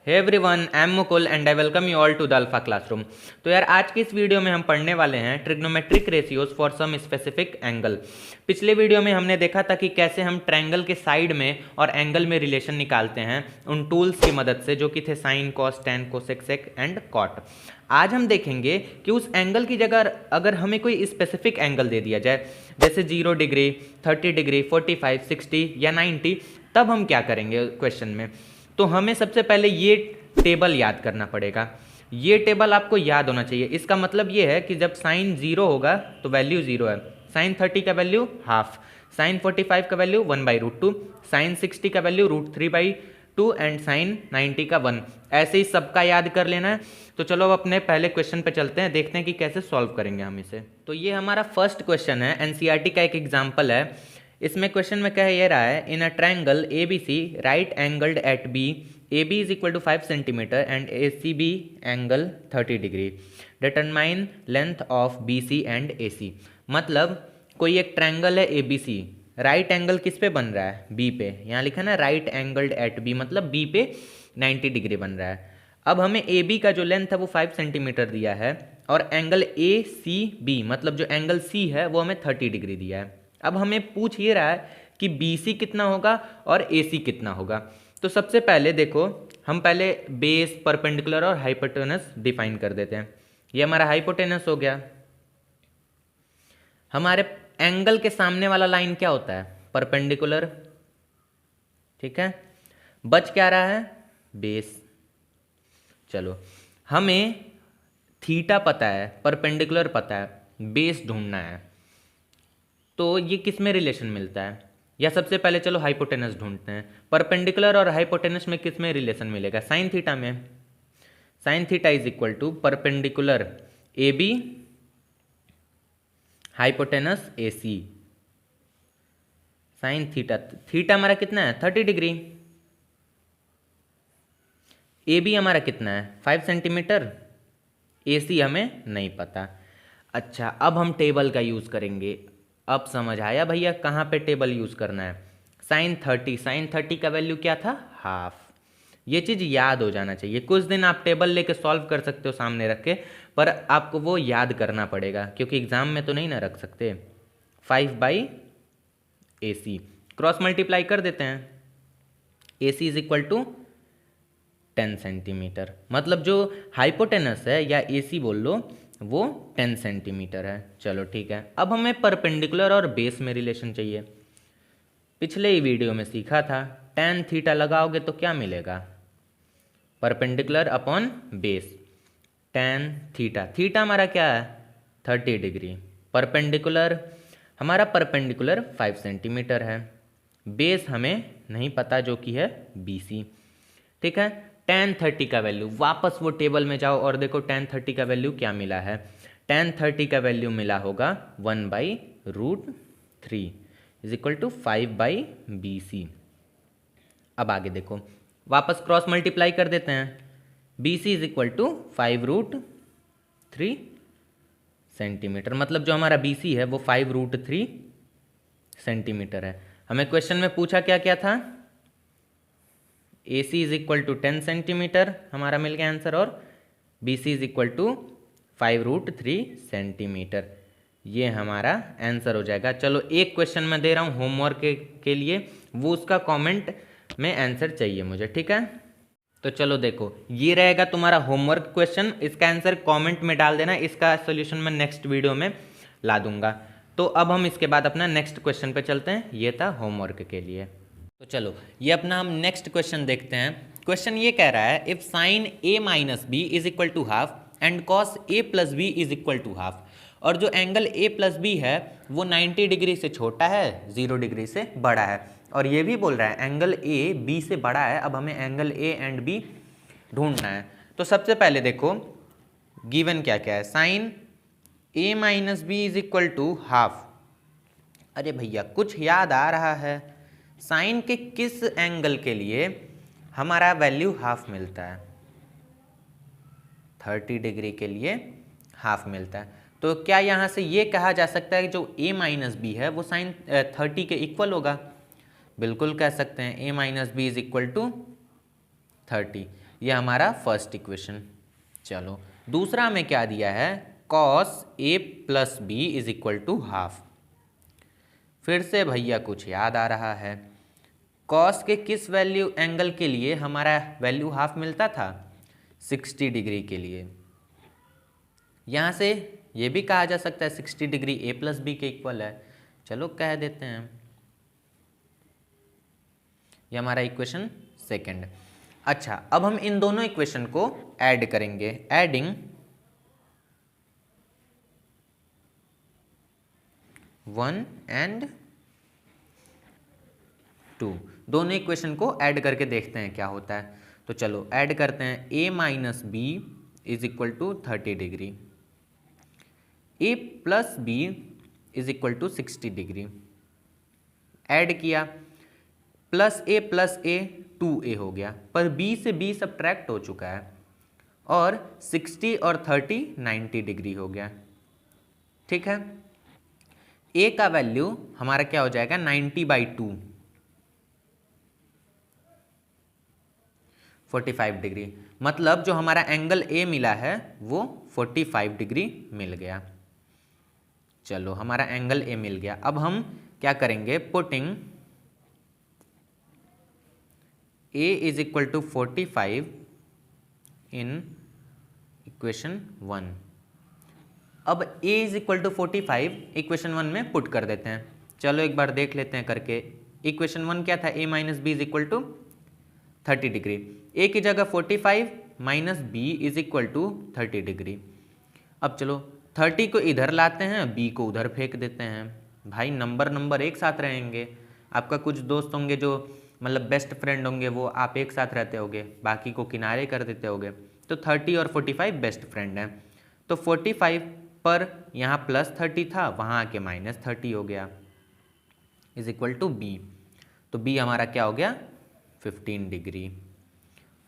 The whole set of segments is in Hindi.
Hey everyone, I am Mukul and I welcome you all to the Alpha classroom. तो यार आज की इस वीडियो में हम पढ़ने वाले हैं trigonometric ratios for some specific angle. पिछले वीडियो में हमने देखा था कि कैसे हम ट्रायंगल के साइड में और एंगल में रिलेशन निकालते हैं उन टूल्स की मदद से, जो कि थे sine, cos, tan, cosec, sec and cot. आज हम देखेंगे कि उस एंगल की जगह अगर हमें कोई स्पेसिफिक एंगल दे दिया जाए, जैसे 0 डिग्री, 30 डिग्री, 45, 60 या 90, तब हम क्या करेंगे क्वेश्चन में। तो हमें सबसे पहले ये टेबल याद करना पड़ेगा। ये टेबल आपको याद होना चाहिए। इसका मतलब ये है कि जब साइन 0 होगा तो वैल्यू 0 है, साइन 30 का वैल्यू हाफ, साइन 45 का वैल्यू 1/√2, साइन 60 का वैल्यू √3/2 एंड साइन 90 का 1। ऐसे ही सबका याद कर लेना है। तो चलो अब अपने पहले क्वेश्चन पे चलते हैं, देखते हैं कि कैसे सॉल्व करेंगे हम इसे। तो ये हमारा फर्स्ट क्वेश्चन है, एनसीईआरटी का एक एग्जाम्पल है। इसमें क्वेश्चन में कह ये रहा है, in a triangle A B C right angled at B, A B is equal to 5 centimetre and A C B angle 30 degree, determine length of B C and A C. मतलब कोई एक ट्रायंगल है A B C, right angle किस पे बन रहा है, बी पे। यहाँ लिखा ना राइट एंगल्ड एट बी, मतलब बी पे 90 डिग्री बन रहा है। अब हमें ए बी का जो लेंथ है वो 5 सेंटीमीटर दिया है, और एंगल ए सी बी मतलब जो एंगल सी है वो हमें 30 डिग्री दिया है। अब हमें पूछ ये रहा है कि बी सी कितना होगा और ए सी कितना होगा। तो सबसे पहले देखो, हम पहले बेस, परपेंडिकुलर और हाइपोटेनस डिफाइन कर देते हैं। ये हमारा हाइपोटेनस हो गया। हमारे एंगल के सामने वाला लाइन क्या होता है, परपेंडिकुलर। ठीक है, बच क्या रहा है, बेस। चलो, हमें थीटा पता है, परपेंडिकुलर पता है, बेस ढूंढना है। तो ये किस में रिलेशन मिलता है, या सबसे पहले चलो हाइपोटेनस ढूंढते हैं। परपेंडिकुलर और हाइपोटेनस में किस में रिलेशन मिलेगा, साइन थीटा में। Sine theta is equal to perpendicular A B hypotenuse A C. Sine theta, theta हमारा कितना है 30 डिग्री, ए बी हमारा कितना है 5 सेंटीमीटर, ए सी हमें नहीं पता। अच्छा, अब हम टेबल का यूज़ करेंगे। अब समझ आया भैया कहाँ पे टेबल यूज़ करना है। साइन 30, साइन 30 का वैल्यू क्या था, हाफ। ये चीज़ याद हो जाना चाहिए। कुछ दिन आप टेबल लेके सॉल्व कर सकते हो सामने रख के, पर आपको वो याद करना पड़ेगा, क्योंकि एग्जाम में तो नहीं ना रख सकते। 5/AC क्रॉस मल्टीप्लाई कर देते हैं। AC is equal to 10 centimetre, मतलब जो हाइपोटेनस है या AC बोल लो, वो 10 सेंटीमीटर है। चलो ठीक है, अब हमें परपेंडिकुलर और बेस में रिलेशन चाहिए। पिछले ही वीडियो में सीखा था, tan थीटा लगाओगे तो क्या मिलेगा, perpendicular upon base. tan theta, theta हमारा क्या है 30 डिग्री, परपेंडिकुलर हमारा परपेंडिकुलर 5 सेंटीमीटर है, बेस हमें नहीं पता जो कि है BC। ठीक है, tan 30 का वैल्यू, वापस वो टेबल में जाओ और देखो tan 30 का वैल्यू क्या मिला है। tan 30 का वैल्यू मिला होगा 1/√3 इज इक्वल टू 5/BC। अब आगे देखो, वापस क्रॉस मल्टीप्लाई कर देते हैं। BC is equal to 5√3 centimetre, मतलब जो हमारा BC है वो 5√3 सेंटीमीटर है। हमें क्वेश्चन में पूछा क्या क्या था, AC is equal to 10 centimetre हमारा मिल गया आंसर, और BC is equal to 5√3 centimetre. ये हमारा आंसर हो जाएगा। चलो एक क्वेश्चन मैं दे रहा हूँ होमवर्क के लिए, वो उसका कमेंट में आंसर चाहिए मुझे। ठीक है, तो चलो देखो, ये रहेगा तुम्हारा होमवर्क क्वेश्चन। इसका आंसर कमेंट में डाल देना, इसका सोल्यूशन मैं नेक्स्ट वीडियो में ला दूंगा। तो अब हम इसके बाद अपना नेक्स्ट क्वेश्चन पे चलते हैं। ये था होमवर्क के लिए। तो चलो ये अपना हम नेक्स्ट क्वेश्चन देखते हैं। क्वेश्चन ये कह रहा है, if sine A minus B is equal to half and cos A plus B is equal to half. और जो एंगल A प्लस बी है वो 90 डिग्री से छोटा है, 0 डिग्री से बड़ा है। और ये भी बोल रहा है एंगल A B से बड़ा है। अब हमें एंगल A एंड B ढूंढना है। तो सबसे पहले देखो गिवन क्या क्या है, sine A minus B is equal to half. अरे भैया कुछ याद आ रहा है, साइन के किस एंगल के लिए हमारा वैल्यू हाफ मिलता है, 30 डिग्री के लिए हाफ मिलता है। तो क्या यहाँ से ये कहा जा सकता है कि जो A माइनस बी है वो साइन 30 के इक्वल होगा, बिल्कुल कह सकते हैं। A minus B is equal to 30। ये हमारा फर्स्ट इक्वेशन। चलो दूसरा हमें क्या दिया है, cos A plus B is equal to half. फिर से भैया कुछ याद आ रहा है, कॉस के किस वैल्यू एंगल के लिए हमारा वैल्यू हाफ मिलता था, 60 डिग्री के लिए। यहाँ से ये भी कहा जा सकता है 60 डिग्री ए प्लस बी के इक्वल है, चलो कह देते हैं। ये हमारा इक्वेशन सेकंड। अच्छा, अब हम इन दोनों इक्वेशन को ऐड करेंगे, एडिंग 1 and 2, दोनों इक्वेशन को ऐड करके देखते हैं क्या होता है। तो चलो ऐड करते हैं, a minus B is equal to 30 degree, a plus B is equal to 60 degree. Add किया, प्लस ए 2a हो गया, पर b से b सब्ट्रैक्ट हो चुका है, और 60 और 30 90 डिग्री हो गया। ठीक है, a का वैल्यू हमारा क्या हो जाएगा, 90/2, 45 डिग्री। मतलब जो हमारा एंगल a मिला है वो 45 डिग्री मिल गया। चलो हमारा एंगल a मिल गया। अब हम क्या करेंगे, putting a is equal to 45 in equation 1। अब a is equal to 45 equation 1 में पुट कर देते हैं। चलो एक बार देख लेते हैं करके। इक्वेशन 1 क्या था, a minus B is equal to 30 degree. a की जगह 45 minus B is equal to 30 degree. अब चलो 30 को इधर लाते हैं, b को उधर फेंक देते हैं। भाई नंबर एक साथ रहेंगे। आपका कुछ दोस्त होंगे जो मतलब बेस्ट फ्रेंड होंगे, वो आप एक साथ रहते होगे, बाकी को किनारे कर देते होगे। तो 30 और 45 बेस्ट फ्रेंड हैं। तो 45 पर यहाँ प्लस 30 था, वहाँ आके माइनस 30 हो गया, इज इक्वल टू बी। तो बी हमारा क्या हो गया, 15 डिग्री।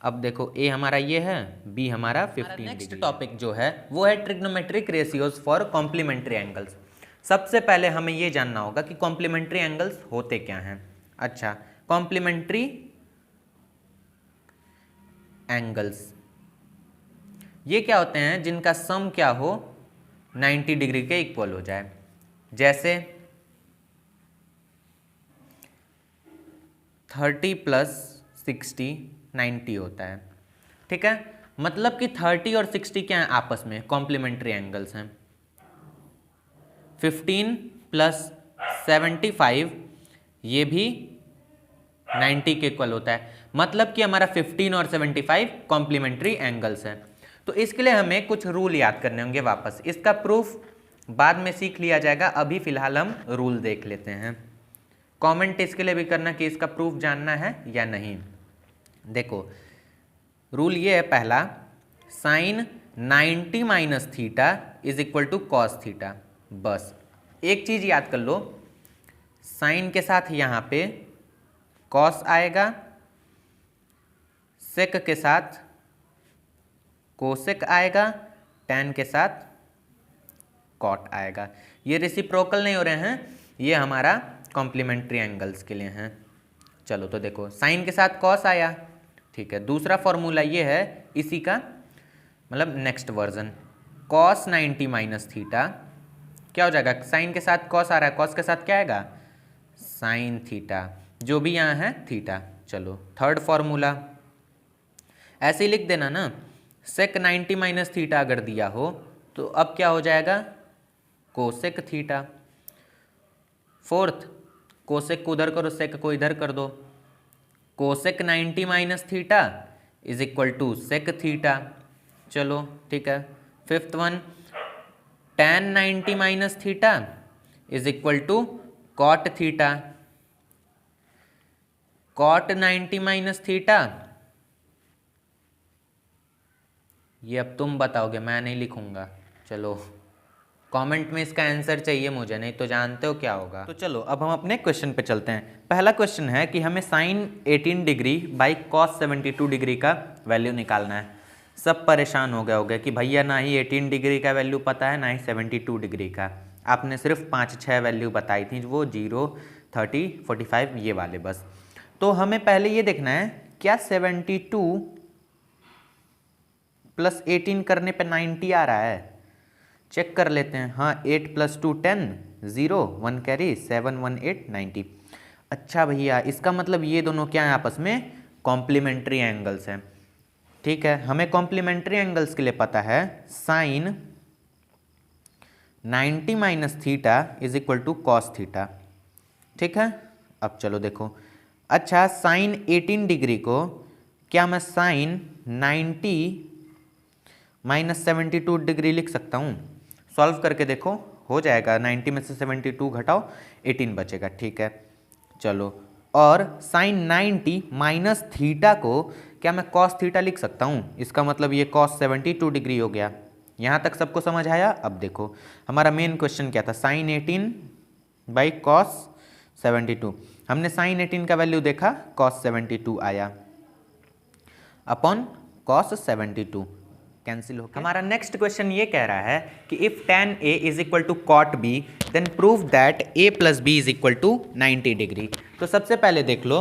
अब देखो a हमारा ये है, b हमारा 15 डिग्री। नेक्स्ट टॉपिक जो है वो है trigonometric ratios for complementary angles. सबसे पहले हमें ये जानना होगा कि कॉम्प्लीमेंट्री एंगल्स होते क्या हैं। अच्छा, कॉम्प्लीमेंट्री एंगल्स ये क्या होते हैं, जिनका सम क्या हो 90 डिग्री के इक्वल हो जाए। जैसे 30 प्लस 60 90 होता है। ठीक है, मतलब कि 30 और 60 क्या है, आपस में कॉम्प्लीमेंट्री एंगल्स हैं। 15 प्लस 75 ये भी 90 के इक्वल होता है। मतलब कि हमारा 15 और 75 कॉम्प्लीमेंट्री एंगल्स हैं। तो इसके लिए हमें कुछ रूल याद करने होंगे वापस। इसका प्रूफ बाद में सीख लिया जाएगा, अभी फिलहाल हम रूल देख लेते हैं। कमेंट इसके लिए भी करना कि इसका प्रूफ जानना है या नहीं। देखो रूल ये है पहला, sine 90 minus theta is equal to cos theta. बस एक चीज याद कर लो, साइन के साथ यहाँ पे कॉस आएगा, सेक के साथ कोसेक आएगा, टैन के साथ कॉट आएगा। ये रेसिप्रोकल नहीं हो रहे हैं, ये हमारा कॉम्प्लीमेंट्री एंगल्स के लिए हैं। चलो तो देखो साइन के साथ कॉस आया, ठीक है। दूसरा फॉर्मूला ये है इसी का, मतलब next version, cos 90 minus theta क्या हो जाएगा, साइन के साथ कॉस आ रहा है, कॉस के साथ क्या आएगा साइन थीटा, जो भी यहाँ है थीटा। चलो थर्ड फॉर्मूला ऐसे ही लिख देना ना, सेक 90 माइनस थीटा अगर दिया हो तो अब क्या हो जाएगा कोसेक थीटा। फोर्थ, कोसेक को उधर करो, सेक को इधर कर दो, cosec 90 minus theta is equal to sec theta. चलो ठीक है। Fifth one, tan 90 minus theta is equal to cot theta, cot 90 minus theta, ये अब तुम बताओगे, मैं नहीं लिखूंगा। चलो कमेंट में इसका आंसर चाहिए मुझे, नहीं तो जानते हो क्या होगा। तो चलो अब हम अपने क्वेश्चन पे चलते हैं। पहला क्वेश्चन है कि हमें sine 18 degree by cos 72 degree का वैल्यू निकालना है। सब परेशान हो गए होंगे कि भैया ना ही 18 डिग्री का वैल्यू पता है, ना ही 72 डिग्री का। आपने सिर्फ 5-6 वैल्यू बताई थी, वो 0, 30, 45 ये वाले बस। तो हमें पहले ये देखना है क्या 72 प्लस 18 करने पे 90 आ रहा है, चेक कर लेते हैं। हाँ 8 + 2 10, 0 1 कैरी 7 1 8 90। अच्छा भैया इसका मतलब ये दोनों क्या हैं आपस में कॉम्प्लीमेंट्री एंगल्स हैं। ठीक है, हमें कॉम्प्लीमेंट्री एंगल्स के लिए पता है sine 90 minus theta is equal to cos theta. ठीक है, अब चलो देखो। अच्छा साइन 18 डिग्री को क्या मैं साइन 90 माइनस 72 डिग्री लिख सकता हूँ? सॉल्व करके देखो, हो जाएगा। 90 में से 72 घटाओ 18 बचेगा। ठीक है चलो, और साइन 90 माइनस थीटा को क्या मैं कॉस थीटा लिख सकता हूँ? इसका मतलब ये कॉस 72 डिग्री हो गया। यहाँ तक सबको समझ आया? अब देखो हमारा मेन क्वेश्चन क्या था, साइन 18 बाई कॉस 72। हमने साइन 18 का वैल्यू देखा, कॉस 72 आया अपॉन कॉस 72, कैंसिल हो गया। हमारा नेक्स्ट क्वेश्चन ये कह रहा है कि if tan A is equal to cot B then prove that A plus B is equal to 90 degree. तो सबसे पहले देख लो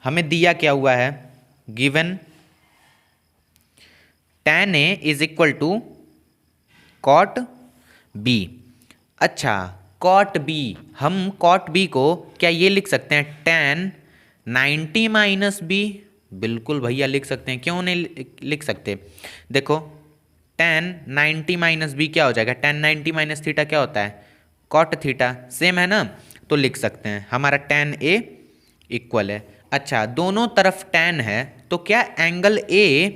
हमें दिया क्या हुआ है, given tan A is equal to cot B। अच्छा कॉट B, हम कॉट B को क्या ये लिख सकते हैं tan 90 माइनस B? बिल्कुल भैया लिख सकते हैं, क्यों नहीं लिख सकते? देखो tan 90 माइनस बी क्या हो जाएगा, tan 90 माइनस थीटा क्या होता है, कॉट थीटा, सेम है ना, तो लिख सकते हैं हमारा tan A इक्वल है। अच्छा दोनों तरफ tan है तो क्या एंगल A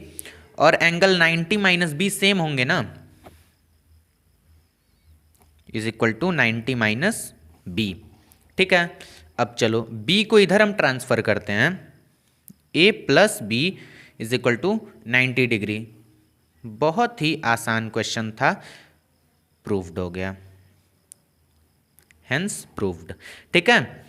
और एंगल 90 माइनस बी सेम होंगे ना, is equal to 90 minus B. ठीक है, अब चलो B को इधर हम ट्रांसफर करते हैं, A plus B is equal to 90 degree. बहुत ही आसान क्वेश्चन था, प्रूव्ड हो गया, हेंस प्रूव्ड। ठीक है,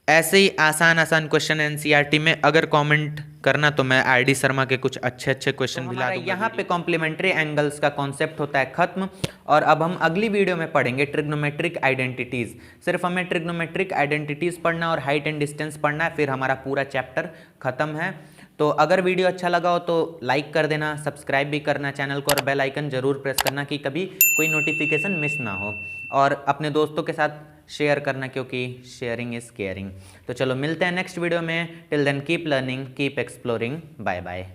ऐसे ही आसान क्वेश्चन एनसीईआरटी में अगर कमेंट करना तो मैं आरडी शर्मा के कुछ अच्छे क्वेश्चन भी ला दूंगा। यहाँ पे कॉम्प्लीमेंट्री एंगल्स का कॉन्सेप्ट होता है खत्म, और अब हम अगली वीडियो में पढ़ेंगे ट्रिग्नोमेट्रिक आइडेंटिटीज। सिर्फ हमें ट्रिग्नोमेट्रिक आइडेंटिटीज पढ़ना और हाइट एंड डिस्टेंस पढ़ना है, फिर हमारा पूरा चैप्टर खत्म है। तो अगर वीडियो अच्छा लगा हो तो लाइक कर देना, सब्सक्राइब भी करना चैनल को, और बेल आइकन जरूर प्रेस करना कि कभी कोई नोटिफिकेशन मिस ना हो, और अपने दोस्तों के साथ शेयर करना क्योंकि शेयरिंग इज़ केयरिंग। तो चलो मिलते हैं नेक्स्ट वीडियो में, till then keep learning, keep exploring, bye bye.